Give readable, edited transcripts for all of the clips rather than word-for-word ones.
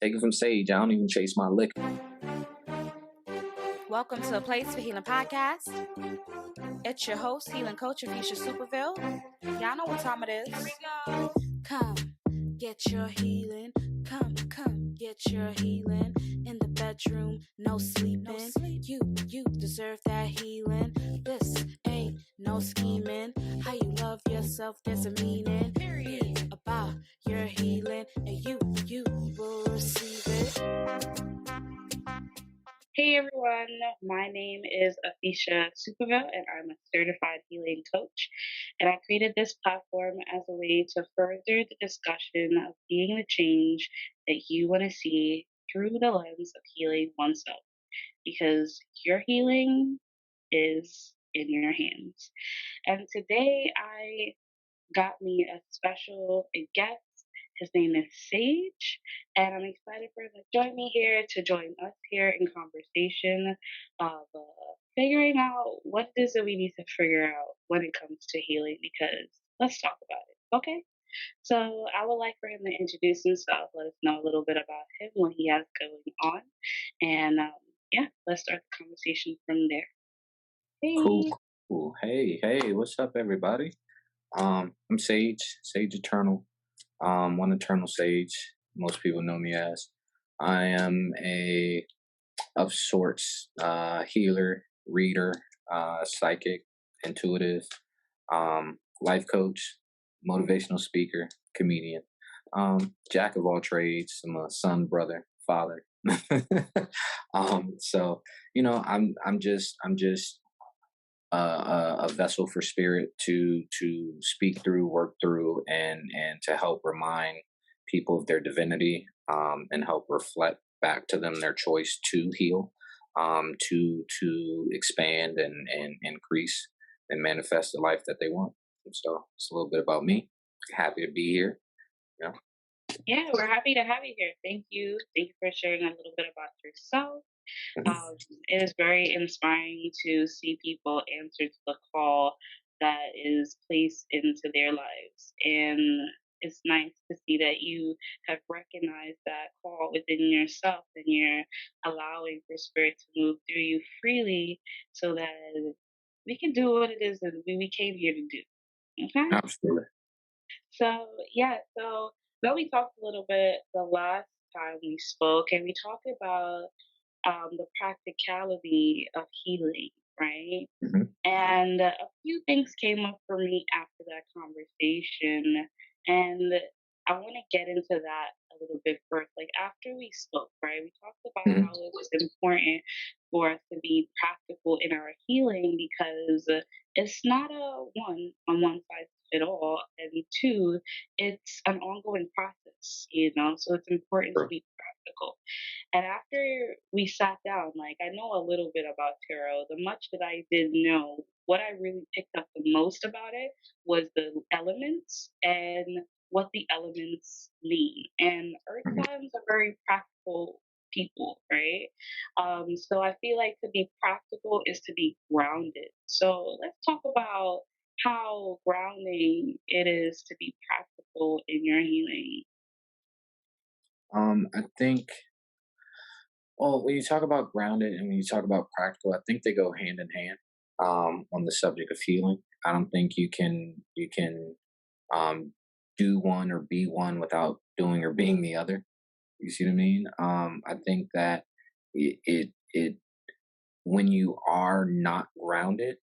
Take it from Sage. I don't even chase my liquor. Welcome to A Place for Healing podcast. It's your host, healing coach Afisha Superville. Y'all know what time it is. Here we go. Come, get your healing. Come, get your healing. In the bedroom, no sleeping. You deserve that healing. This ain't no scheming. How you love yourself, there's a meaning. Period. About your healing, and you will receive it. Hey everyone, my name is Afisha Superville and I'm a certified healing coach. And I created this platform as a way to further the discussion of being the change that you want to see through the lens of healing oneself. Because your healing is in your hands. And today I got me a special guest. His name is Sage, and I'm excited for him to join us here in conversation of figuring out what it is that we need to figure out when it comes to healing, because let's talk about it, okay? So I would like for him to introduce himself, let us know a little bit about him, what he has going on, and let's start the conversation from there. Hey. Cool. Hey, what's up, everybody? I'm Sage Eternal. One Eternal Sage, most people know me as. I am of sorts, healer, reader, psychic, intuitive, life coach, motivational speaker, comedian, jack of all trades. I'm a son, brother, father. So I'm just a vessel for spirit to speak through, work through, and to help remind people of their divinity, and help reflect back to them their choice to heal, to expand and increase and manifest the life that they want. So it's a little bit about me. Happy to be here. Yeah, we're happy to have you here. Thank you for sharing a little bit about yourself. It is very inspiring to see people answer to the call that is placed into their lives. And it's nice to see that you have recognized that call within yourself and you're allowing for spirit to move through you freely so that we can do what it is that we came here to do. Okay? Absolutely. So we talked a little bit the last time we spoke, and we talked about the practicality of healing, right? Mm-hmm. And a few things came up for me after that conversation, and I want to get into that a little bit first. Like after we spoke, right, we talked about how it was important for us to be practical in our healing because it's not a one on one size fit all, and two, it's an ongoing process, so it's important to be practical. And after we sat down, like I know a little bit about tarot, the much that I did know, what I really picked up the most about it was the elements and what the elements mean. And earth signs are very practical people, right? So I feel like to be practical is to be grounded. So let's talk about how grounding it is to be practical in your healing. I think, well, when you talk about grounded and when you talk about practical, I think they go hand in hand, on the subject of healing. I don't think you can do one or be one without doing or being the other. You see what I mean? I think that it when you are not grounded,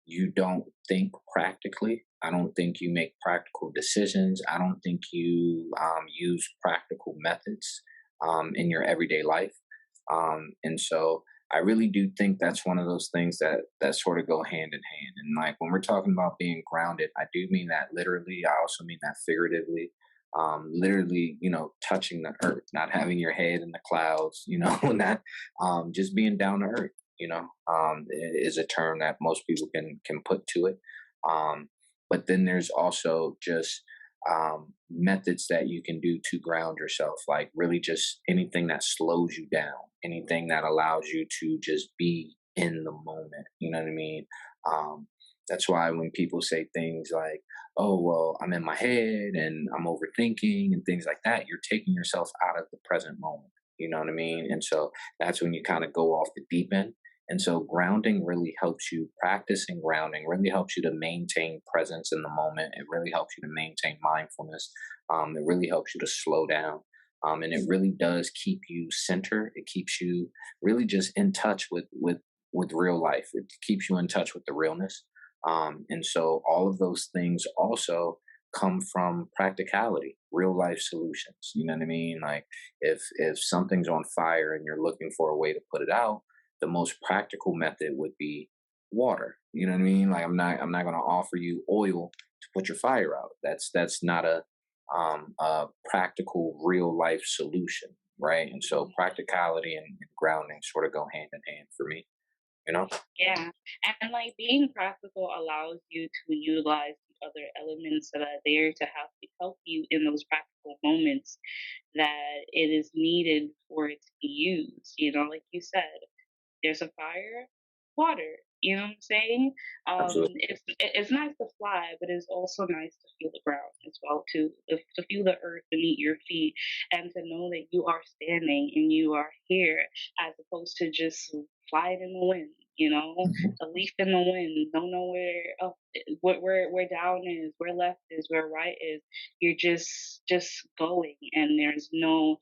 you don't think practically. I don't think you make practical decisions. I don't think you use practical methods in your everyday life. And so I really do think that's one of those things that sort of go hand in hand. And like when we're talking about being grounded, I do mean that literally. I also mean that figuratively. Literally, touching the earth, not having your head in the clouds, and that just being down to earth, is a term that most people can put to it. But then there's also just methods that you can do to ground yourself, like really just anything that slows you down, anything that allows you to just be in the moment. You know what I mean? That's why when people say things like, "Oh, well, I'm in my head and I'm overthinking," and things like that, you're taking yourself out of the present moment. You know what I mean? And so that's when you kind of go off the deep end. And so grounding really helps you, practicing grounding really helps you to maintain presence in the moment. It really helps you to maintain mindfulness. It really helps you to slow down. And it really does keep you centered. It keeps you really just in touch with real life. It keeps you in touch with the realness. And so all of those things also come from practicality, real life solutions. You know what I mean? Like if something's on fire and you're looking for a way to put it out, the most practical method would be water. You know what I mean? Like I'm not going to offer you oil to put your fire out. That's not a practical real life solution, right? And so practicality and grounding sort of go hand in hand for me. You know? Yeah, and like being practical allows you to utilize the other elements that are there to help you in those practical moments that it is needed for it to be used. You know, like you said, there's a fire, water. You know what I'm saying? Absolutely. It's nice to fly, but it's also nice to feel the ground as well too. To feel the earth beneath your feet, and to know that you are standing and you are here, as opposed to just flying in the wind. You know, Mhm. a leaf in the wind. Don't know where up, where down is, where left is, where right is. You're just going, and there's no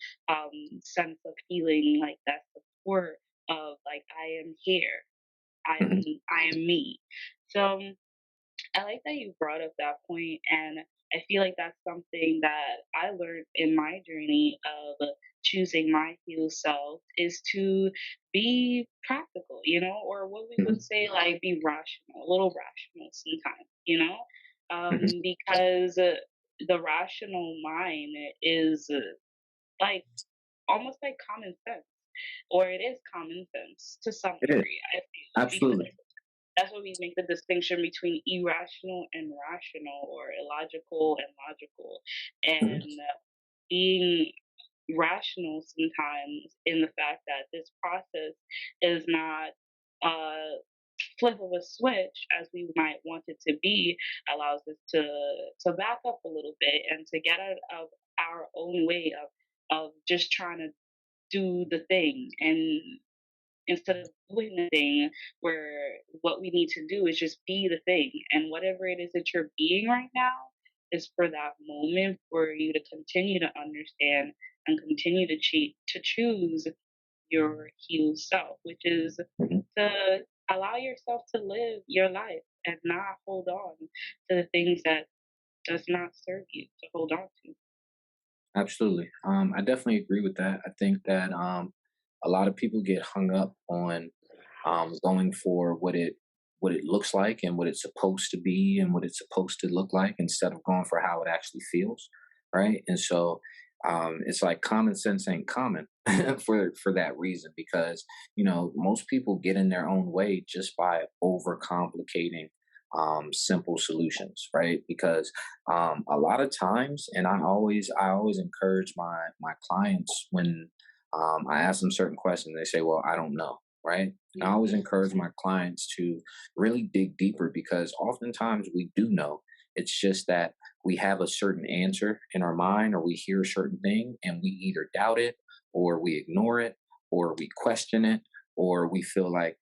sense of feeling like that support of like I am here, Mhm. I am me. So I like that you brought up that point, and I feel like that's something that I learned in my journey of choosing my healed self is to be practical, you know, or what we would Mhm. say like be rational, a little rational sometimes, you know, Mhm. because the rational mind is like almost like common sense, or it is common sense to some It is. degree, I feel, because Absolutely. that's what we make the distinction between irrational and rational, or illogical and logical. Mhm. And being rational sometimes in the fact that this process is not a flip of a switch as we might want it to be, allows us to back up a little bit and to get out of our own way of just trying to do the thing, and instead of doing the thing, where what we need to do is just be the thing, and whatever it is that you're being right now is for that moment for you to continue to understand and continue to choose your healed self, which is Mhm. to allow yourself to live your life and not hold on to the things that does not serve you to hold on to. Absolutely. I definitely agree with that. I think that a lot of people get hung up on going for what it looks like and what it's supposed to be and what it's supposed to look like instead of going for how it actually feels, right? And so it's like common sense ain't common for that reason because most people get in their own way just by overcomplicating simple solutions, right? Because a lot of times, and I always encourage my clients when I ask them certain questions, they say, "Well, I don't know." Right? I always Mhm. encourage my clients to really dig deeper because oftentimes we do know. It's just that we have a certain answer in our mind or we hear a certain thing and we either doubt it or we ignore it or we question it or we feel like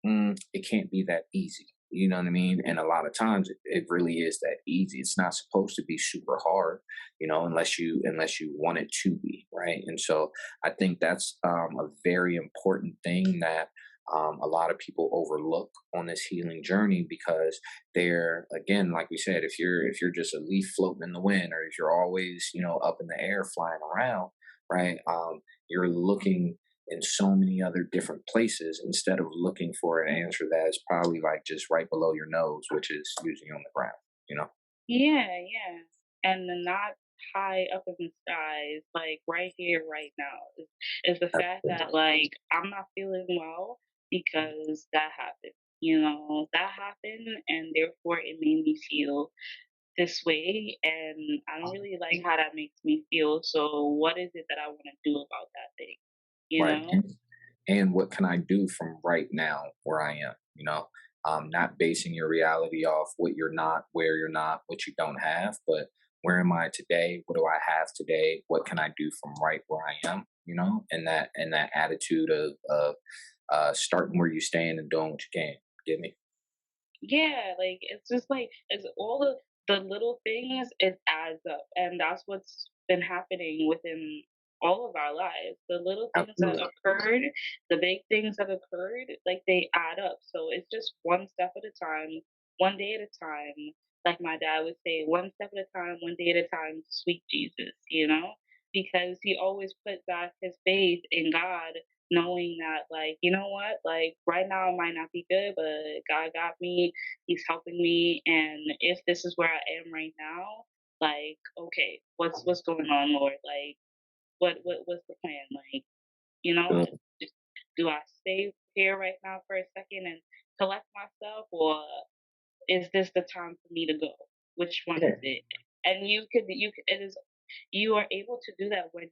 it can't be that easy. You know what I mean? And a lot of times it really is that easy. It's not supposed to be super hard, unless you want it to be, right? And so I think that's a very important thing that a lot of people overlook on this healing journey because they're, again, like we said, if you're just a leaf floating in the wind or if you're always up in the air flying around, right? You're looking in so many other different places instead of looking for an answer that is probably like just right below your nose, which is usually on the ground, you know? Yeah, yeah. And the not high up in the skies, like right here, right now, is the fact that like I'm not feeling well because that happened. You know, that happened, and therefore it made me feel this way, and I don't really like how that makes me feel. So, what is it that I want to do about that thing? You Right. know? And what can I do from right now where I am, you know? not basing your reality off what you're not, where you're not, what you don't have, but where am I today? What do I have today? What can I do from right where I am? And that attitude of starting where you stand and doing what you can. Get me? Yeah, like it's just like it's all the little things, it adds up, and that's what's been happening within all of our lives. The little things that Absolutely. occurred, the big things that occurred, like they add up. So it's just one step at a time, one day at a time. Like my dad would say, one step at a time, one day at a time, sweet Jesus, because he always put back his faith in God, knowing that, like, you know what, like right now it might not be good, but God got me, He's helping me, and if this is where I am right now, like, okay, what's going on, Lord? Like, what's the plan? Like, you know, Good. just, do I stay here right now for a second and collect myself, or is this the time for me to go? Which one is Yeah. it? And it is, you are able to do that when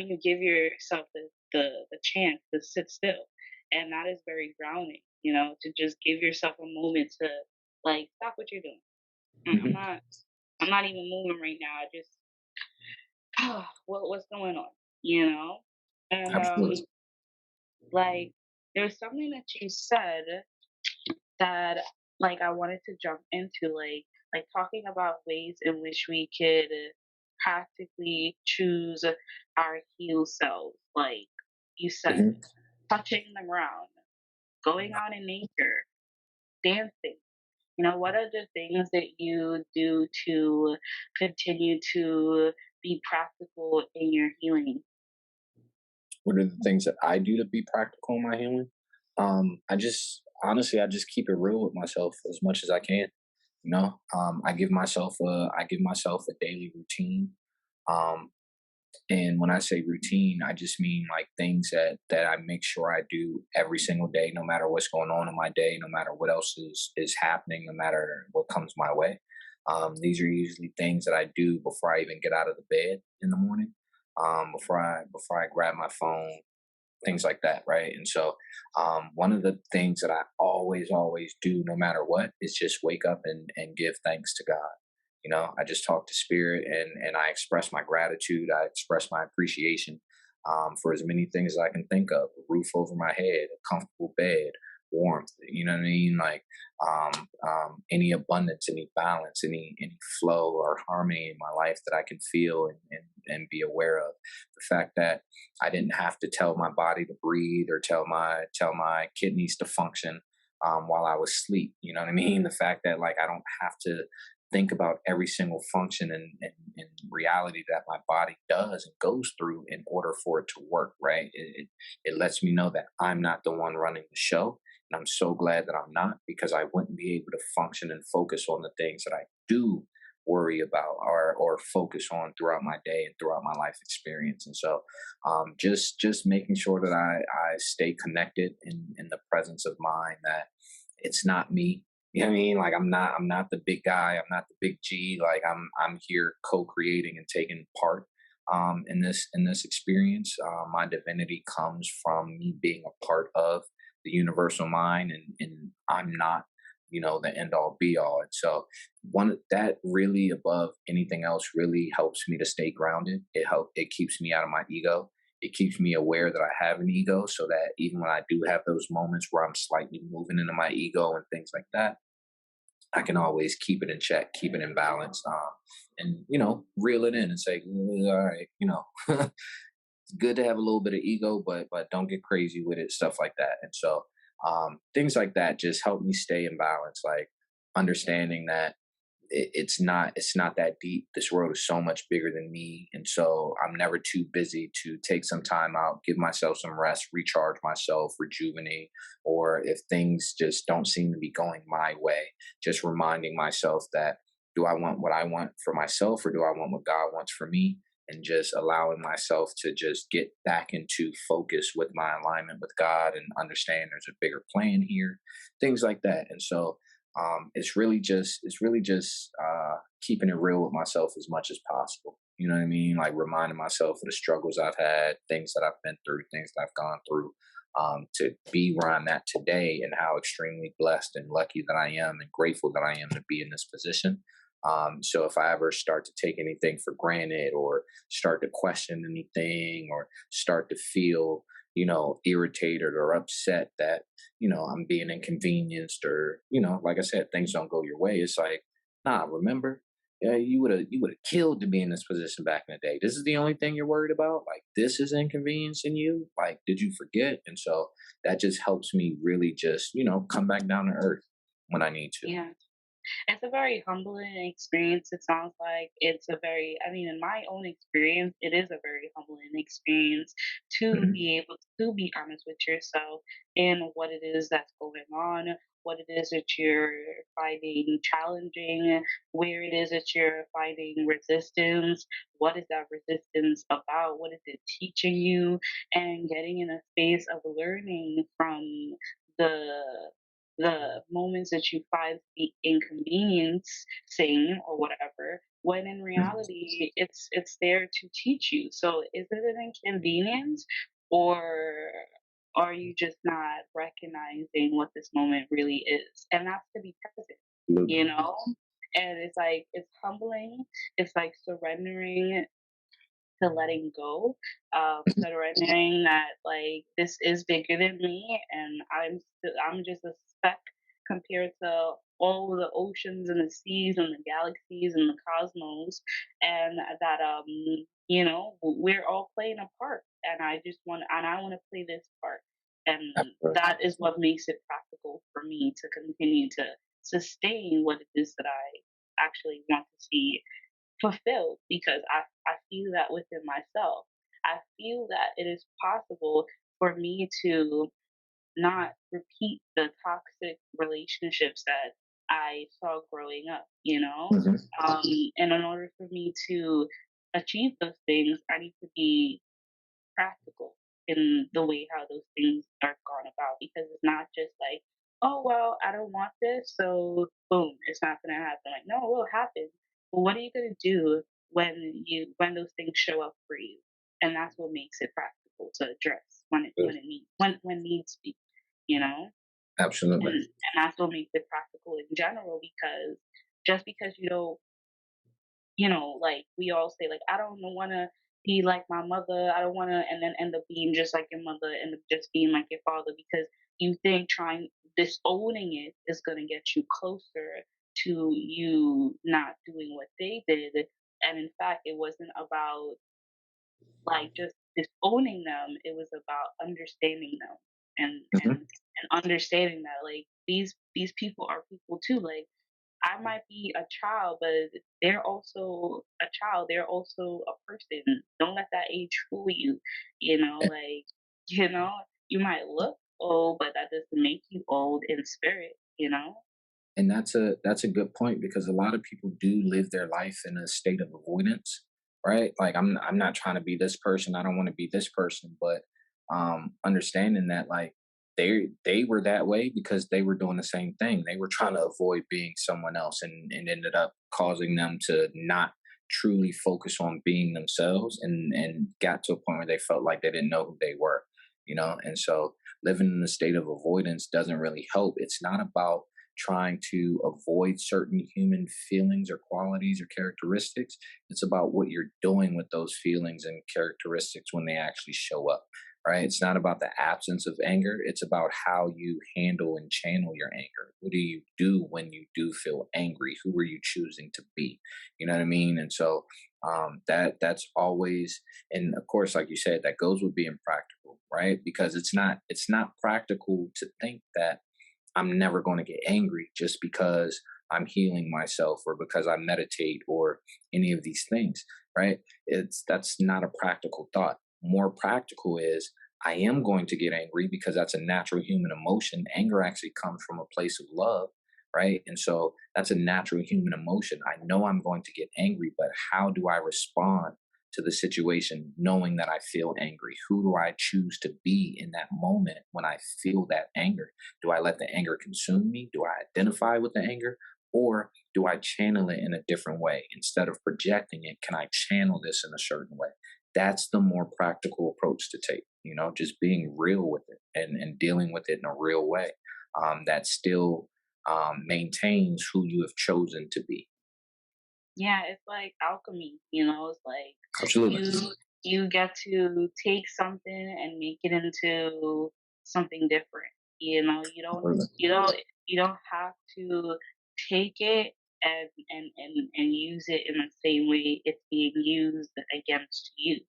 you give yourself the chance to sit still, and that is very grounding. To just give yourself a moment to, like, stop what you're doing. I'm Mhm. not I'm not even moving right now. I just what's going on, you know? And Absolutely. like, there's something that you said that, like, I wanted to jump into, like talking about ways in which we could practically choose our heal selves. Like you said, Mhm. touching the ground, going out in nature, dancing. What are the things that you do to continue to be practical in your healing? What are the things that I do to be practical in my healing? I just honestly, I just keep it real with myself as much as I can. I give myself a daily routine. Um, and when I say routine, I just mean like things that I make sure I do every single day, no matter what's going on in my day, no matter what else is happening, no matter what comes my way. These are usually things that I do before I even get out of the bed in the morning, before I grab my phone, things like that, right? And so, one of the things that I always do, no matter what, is just wake up and give thanks to God. I just talk to spirit, and I express my gratitude. I express my appreciation, for as many things as I can think of: a roof over my head, a comfortable bed, warmth. You know what I mean? Like, any abundance, any balance, any flow or harmony in my life that I can feel and be aware of. The fact that I didn't have to tell my body to breathe or tell my kidneys to function, while I was asleep. You know what I mean? The fact that, like, I don't have to think about every single function and reality that my body does and goes through in order for it to work. Right? It lets me know that I'm not the one running the show, and I'm so glad that I'm not, because I wouldn't be able to function and focus on the things that I do worry about or focus on throughout my day and throughout my life experience. And so, just making sure that I stay connected in the presence of mind, that it's not me. You know what I mean? Like, I'm not the big guy. I'm not the big G. Like, I'm here co-creating and taking part, in this experience. My divinity comes from me being a part of the universal mind, and I'm not, the end all be all. And so, one that really, above anything else, really helps me to stay grounded. It keeps me out of my ego. It keeps me aware that I have an ego, so that even when I do have those moments where I'm slightly moving into my ego and things like that, I can always keep it in check, keep it in balance, and reel it in and say, All right, it's good to have a little bit of ego, but don't get crazy with it, stuff like that." And so, things like that just help me stay in balance, like understanding that it's not that deep. This world is so much bigger than me, and so I'm never too busy to take some time out, give myself some rest, recharge myself, rejuvenate. Or if things just don't seem to be going my way, just reminding myself that, do I want what I want for myself, or do I want what God wants for me? And just allowing myself to just get back into focus with my alignment with God, and understand there's a bigger plan here, things like that. And so, it's really just keeping it real with myself as much as possible. You know what I mean? Like reminding myself of the struggles I've had, things that I've been through, things that I've gone through, to be where I'm at today, and how extremely blessed and lucky that I am and grateful that I am to be in this position. So if I ever start to take anything for granted, or start to question anything, or start to feel, irritated or upset that, I'm being inconvenienced, or, like I said, things don't go your way, it's like, nah, remember, yeah, you would have killed to be in this position back in the day. This is the only thing you're worried about. Like, this is inconveniencing you. Like, did you forget? And so that just helps me really just, come back down to earth when I need to. Yeah. It's a very humbling experience. It sounds like it's a very, I mean, in my own experience, it is a very humbling experience to Hmm. be able to be honest with yourself in what it is that's going on, what it is that you're finding challenging, where it is that you're finding resistance, what is that resistance about, what is it teaching you, and getting in a space of learning from the moments that you find the inconveniencing or whatever, when in reality it's there to teach you. So is it an inconvenience, or are you just not recognizing what this moment really is? And that's to be present, you Absolutely. know? And it's like it's humbling. It's like surrendering to letting go, surrendering that like this is bigger than me, and I'm just a speck compared to all the oceans and the seas and the galaxies and the cosmos, and that we're all playing a part, and I want to play this part, and Absolutely. that is what makes it practical for me to continue to sustain what it is that I actually want to see fulfilled, because I feel that within myself. I feel that it is possible for me to not repeat the toxic relationships that I saw growing up, you know? Hmm. And in order for me to achieve those things, I need to be practical in the way how those things are gone about, because it's not just like, oh well, I don't want this, so boom, it's not gonna happen. Like, no, it will happen. But what are you gonna do when those things show up for you? And that's what makes it practical to address when needs be, you know? Absolutely. And that's what makes it practical in general, because just because you don't, like we all say, like, I don't want to be like my mother. I don't want to, and then end up being just like your mother, end up just being like your father, because you think trying disowning it is going to get you closer to you not doing what they did. And in fact, it wasn't about like just disowning them. It was about understanding them, and and Hmm. and understanding that like these people are people too. Like I might be a child, but they're also a child. They're also a person. Don't let that age fool you. Like, you know, you might look old, but that doesn't make you old in spirit, you know? And that's a good point, because a lot of people do live their life in a state of avoidance, right? Like, I'm not trying to be this person. I don't want to be this person, but understanding that, like, they were that way because they were doing the same thing. They were trying to avoid being someone else, and ended up causing them to not truly focus on being themselves, and got to a point where they felt like they didn't know who they were, and so living in a state of avoidance doesn't really help. It's not about trying to avoid certain human feelings or qualities or characteristics. It's about what you're doing with those feelings and characteristics when they actually show up, right? It's not about the absence of anger. It's about how you handle and channel your anger. What do you do when you do feel angry? Who are you choosing to be? You know what I mean? And so that's always, and of course, like you said, that goes with being practical, right? Because it's not practical to think that I'm never going to get angry just because I'm healing myself, or because I meditate, or any of these things, right? That's not a practical thought. More practical is, I am going to get angry because that's a natural human emotion. Anger actually comes from a place of love, right? And so that's a natural human emotion. I know I'm going to get angry, but how do I respond to the situation knowing that I feel angry? Who do I choose to be in that moment when I feel that anger? Do I let the anger consume me? Do I identify with the anger? Or do I channel it in a different way? Instead of projecting it, can I channel this in a certain way? That's the more practical approach to take, just being real with it and dealing with it in a real way, that still maintains who you have chosen to be. Yeah, it's like alchemy, it's like Absolutely. you get to take something and make it into something different. Absolutely. You don't have to take it and use it in the same way it's being used against you.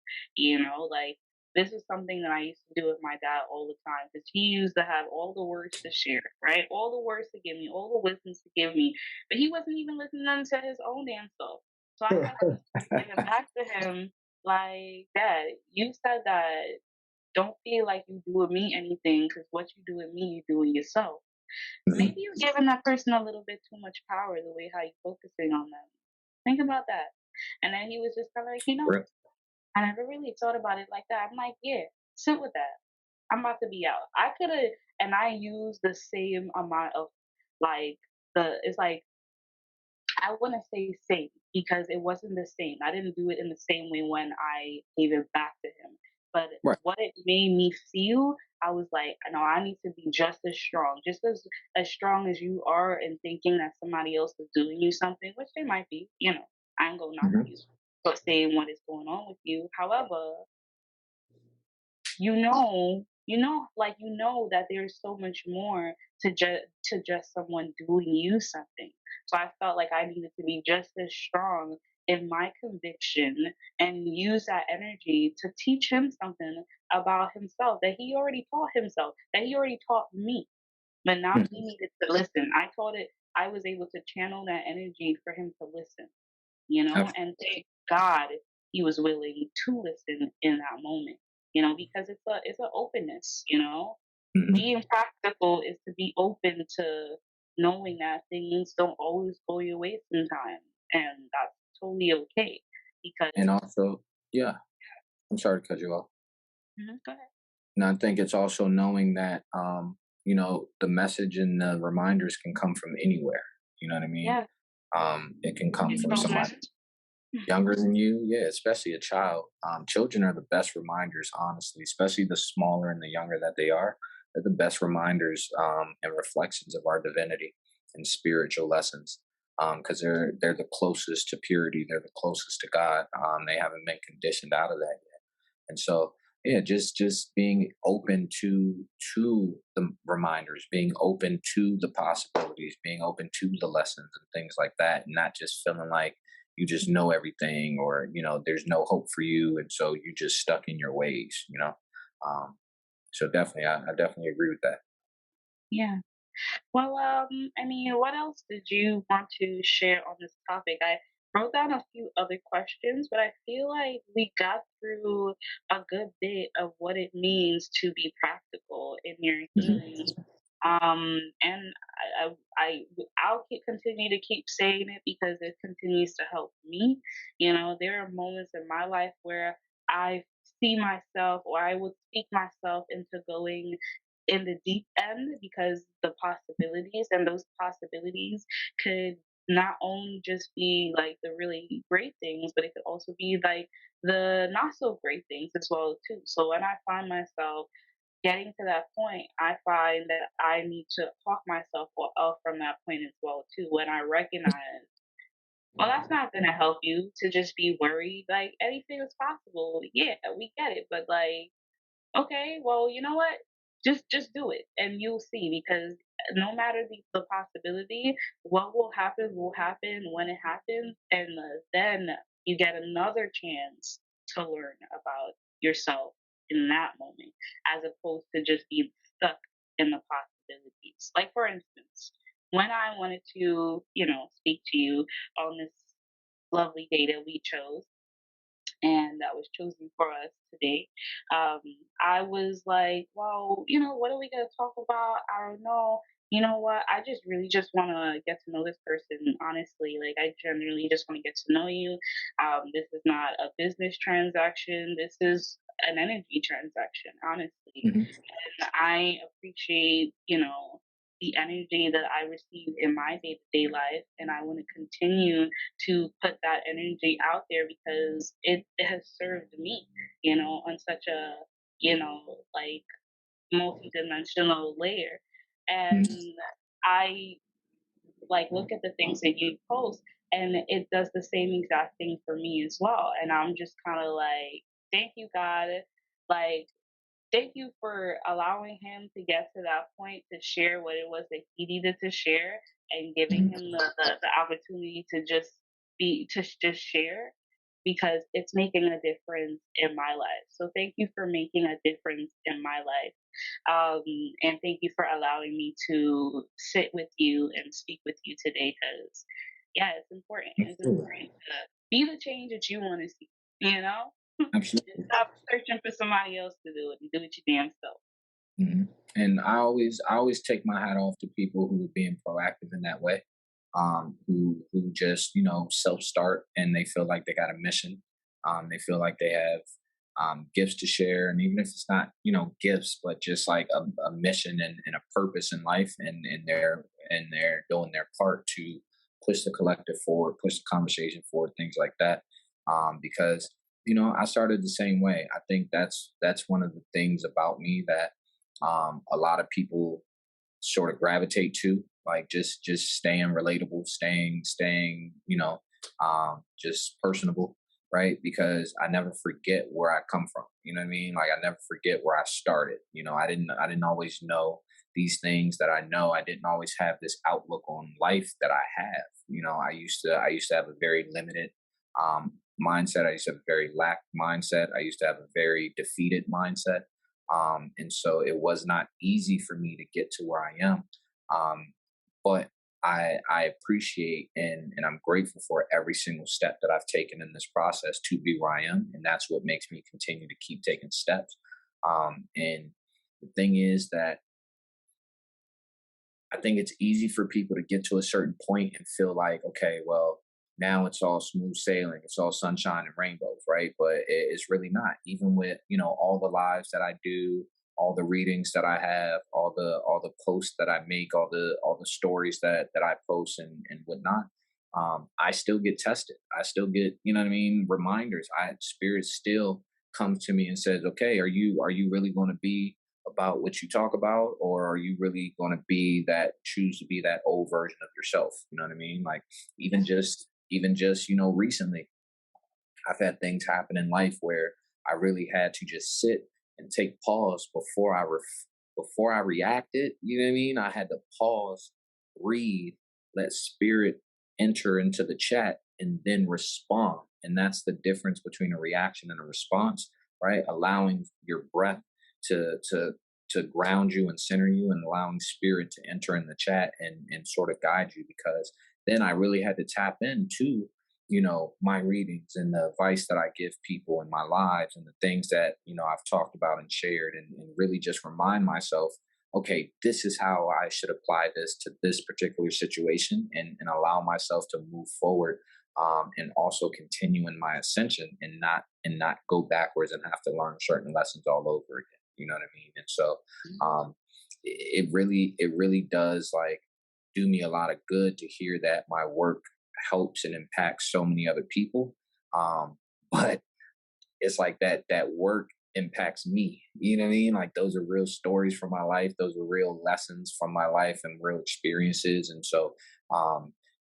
Like this is something that I used to do with my dad all the time because he used to have all the words to share, right? All the words to give me, all the wisdoms to give me, but he wasn't even listening to his own damn self. So I had to bring it back to him like, Dad, you said that don't feel like you doing me anything because what you do with me, you do it yourself. Maybe Mhm. you're giving that person a little bit too much power the way how you're focusing on them. Think about that. And then he was just kind of like, Right. I never really thought about it like that. I'm like, yeah, sit with that. I'm about to be out. I could have, and I used the same amount of like it's like I wouldn't say same because it wasn't the same. I didn't do it in the same way when I gave it back to him. But Right. what it made me feel, I was like, no, I need to be just as strong, just as strong as you are in thinking that somebody else is doing you something, which they might be. I ain't gonna knock Mhm. you for saying what is going on with you. However, that there's so much more to just someone doing you something. So I felt like I needed to be just as strong in my conviction and use that energy to teach him something about himself that he already taught himself, that he already taught me. But now he Mhm. needed to listen. I was able to channel that energy for him to listen, and thank God he was willing to listen in that moment, because it's an openness, Mhm. being practical is to be open to knowing that things don't always go your way sometimes, and that's totally okay because And also, yeah, I'm sorry to cut you off. Mhm, go ahead. And I think it's also knowing that, the message and the reminders can come from anywhere. You know what I mean? Yeah, It can come it's from somebody children. younger than you, yeah, especially a child. Children are the best reminders, honestly, especially the smaller and the younger that they are. They're the best reminders, and reflections of our divinity and spiritual lessons. Because they're the closest to purity, they're the closest to God. They haven't been conditioned out of that yet, and so yeah, just being open to the reminders, being open to the possibilities, being open to the lessons and things like that, and not just feeling like you just know everything, or there's no hope for you, and so you're just stuck in your ways. um so definitely, I definitely agree with that. Yeah. Well, I mean, what else did you want to share on this topic? I wrote down a few other questions, but I feel like we got through a good bit of what it means to be practical in your healing. Hmm. And I'll continue to keep saying it because it continues to help me. There are moments in my life where I see myself, or I would speak myself into going in the deep end because the possibilities, and those possibilities could not only just be like the really great things, but it could also be like the not so great things as well too. So when I find myself getting to that point, I find that I need to talk myself off from that point as well too. When I recognize, well, that's not going to help you to just be worried. Like anything is possible. Yeah, we get it, but like, okay, well, you know what? Just do it, and you'll see. Because no matter the possibility, what will happen when it happens, and then you get another chance to learn about yourself in that moment, as opposed to just being stuck in the possibilities. Like for instance, when I wanted to, speak to you on this lovely day that we chose and that was chosen for us today. Um, I was like, well, what are we going to talk about? I don't know. You know what? I just really just want to get to know this person, honestly. Like, I generally just want to get to know you. This is not a business transaction. This is an energy transaction, honestly. Hmm. And I appreciate, the energy that I receive in my day to day life. And I want to continue to put that energy out there because it has served me, on such a, like multidimensional layer. And I like look at the things that you post and it does the same exact thing for me as well. And I'm just kind of like, thank you, God. Like, thank you for allowing him to get to that point to share what it was that he needed to share and giving him the opportunity to just share because it's making a difference in my life. So thank you for making a difference in my life. And thank you for allowing me to sit with you and speak with you today because, yeah, it's important. It's Absolutely. important to be the change that you want to see, you know? Absolutely. Stop searching for somebody else to do it and do it your damn self. hmm And I always take my hat off to people who are being proactive in that way, who just self start and they feel like they got a mission, they feel like they have gifts to share, and even if it's not gifts, but just like a mission and a purpose in life, and they're doing their part to push the collective forward, push the conversation forward, things like that, because I started the same way. I think that's one of the things about me that a lot of people sort of gravitate to, like just staying relatable, staying just personable, right? Because I never forget where I come from. You know what I mean? Like I never forget where I started. I didn't always know these things that I know. I didn't always have this outlook on life that I have. I used to have a very limited mindset. I used to have a very lack mindset. I used to have a very defeated mindset. And so it was not easy for me to get to where I am. But I appreciate and I'm grateful for every single step that I've taken in this process to be where I am. And that's what makes me continue to keep taking steps. And the thing is that I think it's easy for people to get to a certain point and feel like, okay, well, now it's all smooth sailing, it's all sunshine and rainbows, right? But it's really not. Even with all the lives that I do, all the readings that I have, all the posts that I make, all the stories that I post and whatnot. I still get tested. I still get what I mean, reminders. Spirit still comes to me and says, okay, are you really going to be about what you talk about, or are you really going to choose to be that old version of yourself? You know what I mean? Like even just recently, I've had things happen in life where I really had to just sit and take pause before I reacted. You know what I mean? I had to pause, breathe, let spirit enter into the chat, and then respond. And that's the difference between a reaction and a response, right? Allowing your breath to ground you and center you, and allowing spirit to enter in the chat and sort of guide you, because then I really had to tap into my readings and the advice that I give people in my lives, and the things that I've talked about and shared, and really just remind myself, okay, this is how I should apply this to this particular situation, and allow myself to move forward, and also continue in my ascension, and not go backwards and have to learn certain lessons all over again. You know what I mean? And so it really does, like, do me a lot of good to hear that my work helps and impacts so many other people. But it's like that work impacts me. You know what I mean? Like, those are real stories from my life. Those are real lessons from my life and real experiences. And so,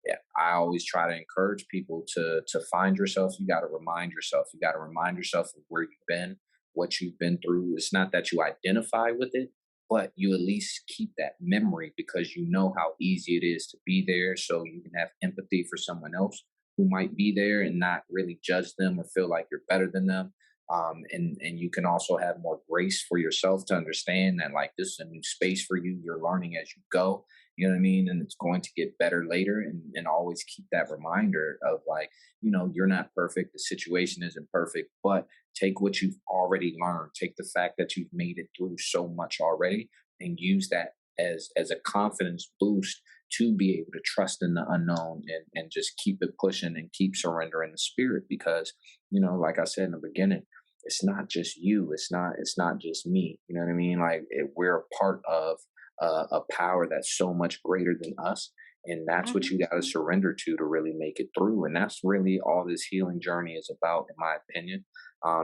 yeah, I always try to encourage people to find yourself. You got to remind yourself. You got to remind yourself of where you've been, what you've been through. It's not that you identify with it, but you at least keep that memory, because you know how easy it is to be there. So you can have empathy for someone else who might be there, and not really judge them or feel like you're better than them. And you can also have more grace for yourself to understand that, like, this is a new space for you. You're learning as you go. You know what I mean? And it's going to get better later. And always keep that reminder of, like, you're not perfect. The situation isn't perfect, but take what you've already learned. Take the fact that you've made it through so much already, and use that as a confidence boost to be able to trust in the unknown, and just keep it pushing and keep surrendering the spirit. Because, like I said in the beginning, it's not just you. It's not just me. You know what I mean? Like we're a part of a power that's so much greater than us, and that's what you Mhm. got to surrender to really make it through. And that's really all this healing journey is about, in my opinion.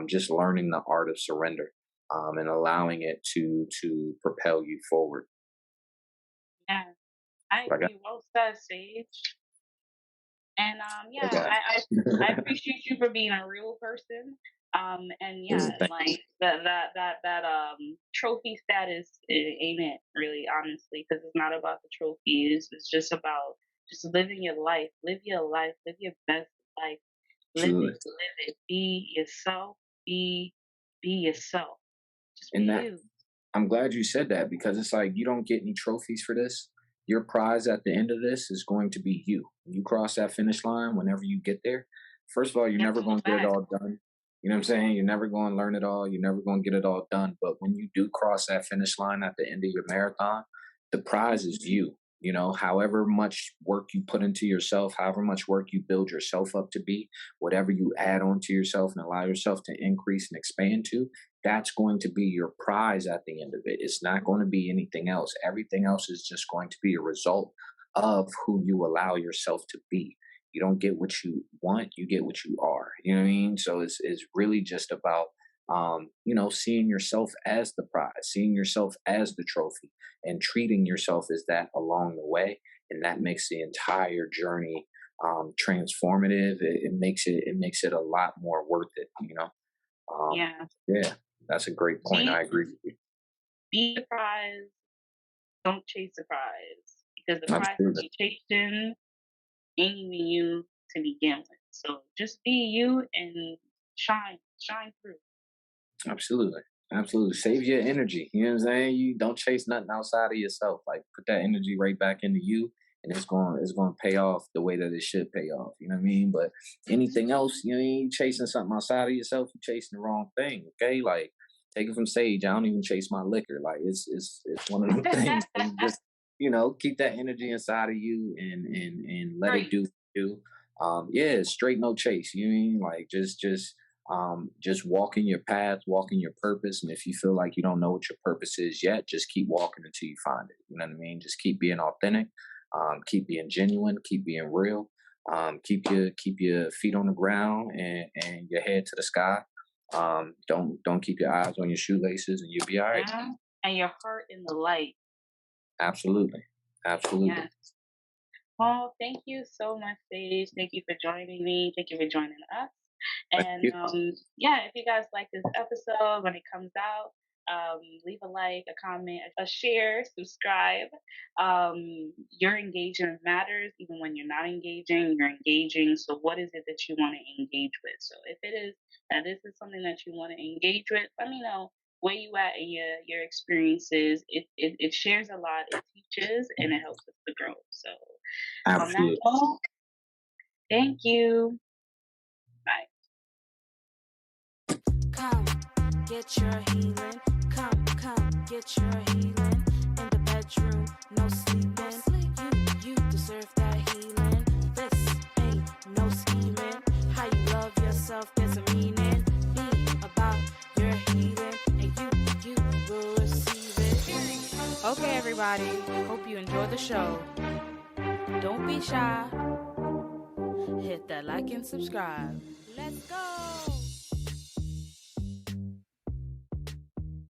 Just learning the art of surrender, and allowing it to propel you forward. Yeah, I What I got? agree. Well said, Sage. And What I yeah, got? I appreciate you for being a real person. And yeah, and Thank like that trophy status ain't it really, honestly, because it's not about the trophy. It's just about just living your life. Live your life. Live your best life. Live Absolutely. it. Live it. Be yourself. Be yourself. Just be And that you. I'm glad you said that, because it's like you don't get any trophies for this. Your prize at the end of this is going to be you. You cross that finish line whenever you get there. First of all, you're That's never a going to get it fact. all done. You know what I'm saying? You're never going to learn it all. You're never going to get it all done. But when you do cross that finish line at the end of your marathon, the prize is Mhm. you. You know, however much work you put into yourself, however much work you build yourself up to be, whatever you add on to yourself and allow yourself to increase and expand to, that's going to be your prize at the end of it. It's not going to be anything else. Everything else is just going to be a result of who you allow yourself to be. You don't get what you want, you get what you are. You know what I mean? So it's really just about seeing yourself as the prize, seeing yourself as the trophy, and treating yourself as that along the way. And that makes the entire journey transformative. It makes it a lot more worth it, you know. Um, Yeah. yeah, that's a great point. Be I agree with you. be the prize. Don't chase the prize because the prize that Absolutely. you chasing ain't even you to begin with. So just be you and shine through. Absolutely. Absolutely. Save your energy. You know what I'm saying? You don't chase nothing outside of yourself. Like put that energy right back into you, and it's going to pay off the way that it should pay off. You know what I mean? But anything else, you chasing something outside of yourself, you're chasing the wrong thing. Okay? Like take it from Sage. I don't even chase my liquor. Like it's one of them things where you just, keep that energy inside of you, and let it Great. do what it do. Yeah, straight no chase. You know what I mean? Like just walking your path, walking your purpose. And if you feel like you don't know what your purpose is yet, just keep walking until you find it. You know what I mean? Just keep being authentic, keep being genuine, keep being real, keep your feet on the ground, and your head to the sky. Don't keep your eyes on your shoelaces, and you'll be all right. Yeah. And your heart in the light. Absolutely. Absolutely. Yes. Well, thank you so much, Sage. Thank you for joining me. Thank you for joining us. Thank And you. yeah, if you guys like this episode when it comes out, leave a like, a comment, a share, subscribe. Your engagement matters, even when you're not engaging. You're engaging. So, what is it that you want to engage with? So, if it is that this is something that you want to engage with, let me know where you at in your experiences. It shares a lot. It teaches and it helps us to grow. So, on that Absolutely. note, thank you. Bye. Come, get your healing. Come, get your healing. In the bedroom, no sleeping. You deserve that healing. This ain't no scheming. How you love yourself, there's a meaning. Be about your healing, and you will receive it. Okay, everybody. Hope you enjoyed the show. Don't be shy. Hit that like and subscribe. Let's go.